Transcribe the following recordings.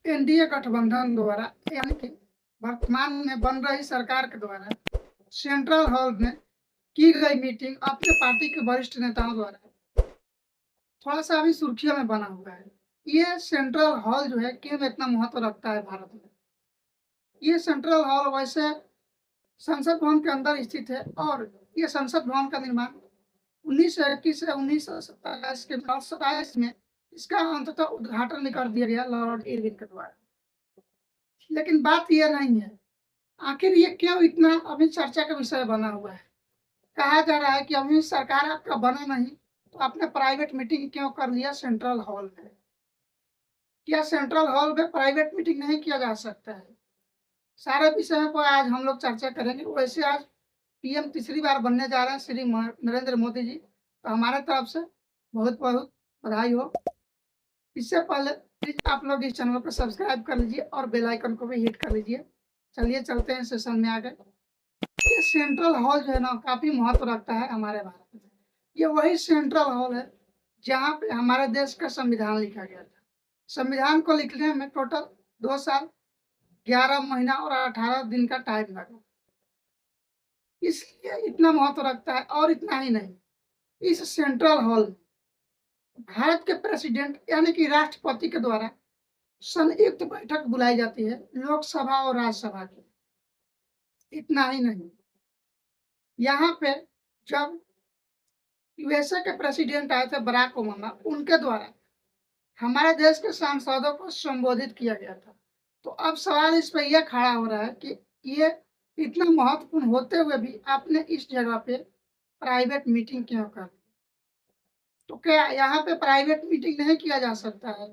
NDA गठबंधन द्वारा यानी कि वर्तमान में बन रही सरकार के द्वारा सेंट्रल हॉल में की गई मीटिंग अपने पार्टी के वरिष्ठ नेताओं द्वारा थोड़ा सा अभी सुर्खियों में बना हुआ है। ये सेंट्रल हॉल जो है क्यों इतना महत्व रखता है भारत में? ये सेंट्रल हॉल वैसे संसद भवन के अंदर स्थित है और ये संसद भवन का निर्माण 1921 से 1927 के 27 में इसका अंततः उद्घाटन कर दिया गया लॉर्ड इरविन के द्वारा। लेकिन बात यह नहीं है, आखिर ये क्यों इतना अभी चर्चा का विषय बना हुआ है? कहा जा रहा है कि अभी सरकार आपका बना नहीं तो आपने प्राइवेट मीटिंग क्यों कर लिया सेंट्रल हॉल में? क्या सेंट्रल हॉल में प्राइवेट मीटिंग नहीं किया जा सकता है? सारे विषयों पर आज हम लोग चर्चा करेंगे। वैसे आज पीएम तीसरी बार बनने जा रहे हैं श्री नरेंद्र मोदी जी, तो हमारे तरफ से बहुत बहुत बधाई हो। इससे पहले प्लीज आप लोग इस चैनल को सब्सक्राइब कर लीजिए और बेल आइकन को भी हिट कर लीजिए। चलिए चलते हैं सेशन में आगे। ये सेंट्रल हॉल जो है ना काफी महत्व रखता है हमारे भारत में। ये वही सेंट्रल हॉल है जहाँ पे हमारे देश का संविधान लिखा गया था। संविधान को लिखने में टोटल 2 साल 11 महीना और 18 दिन का टाइम लगा, इसलिए इतना महत्व रखता है। और इतना ही नहीं, इस सेंट्रल हॉल में भारत के प्रेसिडेंट यानी कि राष्ट्रपति के द्वारा संयुक्त बैठक बुलाई जाती है लोकसभा और राज्यसभा की। इतना ही नहीं, यहाँ पे जब यूएसए के प्रेसिडेंट आए थे बराक ओबामा, उनके द्वारा हमारे देश के सांसदों को संबोधित किया गया था। तो अब सवाल इस पर यह खड़ा हो रहा है कि ये इतना महत्वपूर्ण होते हुए भी आपने इस जगह पे प्राइवेट मीटिंग क्यों कर दी? तो क्या यहाँ पे प्राइवेट मीटिंग नहीं किया जा सकता है?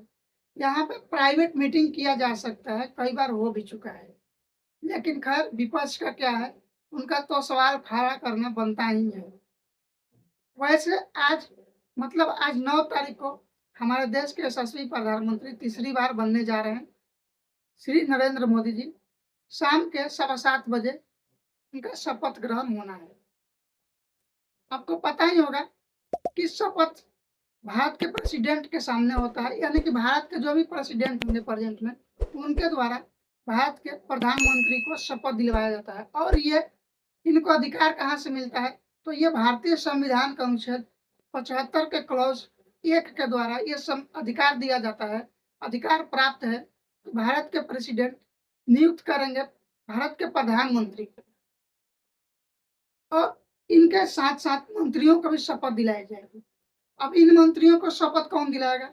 यहाँ पे प्राइवेट मीटिंग किया जा सकता है, कई बार हो भी चुका है। लेकिन खैर विपक्ष का क्या है, उनका तो सवाल खड़ा करना बनता ही है। वैसे आज मतलब आज 9 तारीख को हमारे देश के यशस्वी प्रधानमंत्री तीसरी बार बनने जा रहे हैं श्री नरेंद्र मोदी जी। शाम के 7:15 बजे उनका शपथ ग्रहण होना है। आपको पता ही होगा कि शपथ भारत के प्रेसिडेंट के सामने होता है, यानी कि भारत के जो भी प्रेसिडेंट होंगे प्रेजेंट में, उनके द्वारा भारत के प्रधानमंत्री को शपथ दिलवाया जाता है। और ये इनको अधिकार कहाँ से मिलता है? तो ये भारतीय संविधान का अनुच्छेद 75 के क्लॉज 1 के द्वारा ये अधिकार दिया जाता है, अधिकार प्राप्त है। तो भारत के प्रेसिडेंट नियुक्त करेंगे भारत के प्रधानमंत्री को और इनके साथ साथ मंत्रियों को भी शपथ दिलाई जाएगी। अब इन मंत्रियों को शपथ कौन दिलाएगा?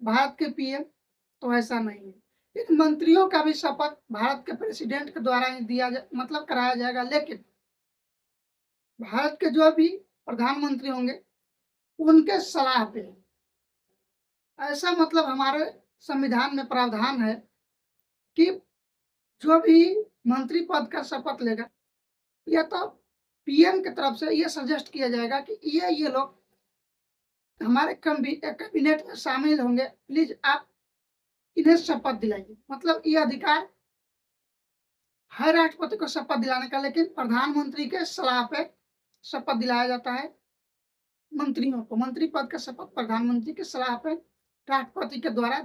भारत के पीएम? तो ऐसा नहीं है, इन मंत्रियों का भी शपथ भारत के प्रेसिडेंट के द्वारा ही मतलब कराया जाएगा। लेकिन भारत के जो भी प्रधानमंत्री होंगे उनके सलाह पे, ऐसा मतलब हमारे संविधान में प्रावधान है कि जो भी मंत्री पद का शपथ लेगा या तो पीएम की तरफ से ये सजेस्ट किया जाएगा कि ये लोग हमारे कैबिनेट में शामिल होंगे, प्लीज आप इन्हें शपथ दिलाइए। मतलब ये अधिकार है राष्ट्रपति को शपथ दिलाने का, लेकिन प्रधानमंत्री के सलाह पे शपथ दिलाया जाता है मंत्रियों को। मंत्री पद का शपथ प्रधानमंत्री की सलाह पे राष्ट्रपति के द्वारा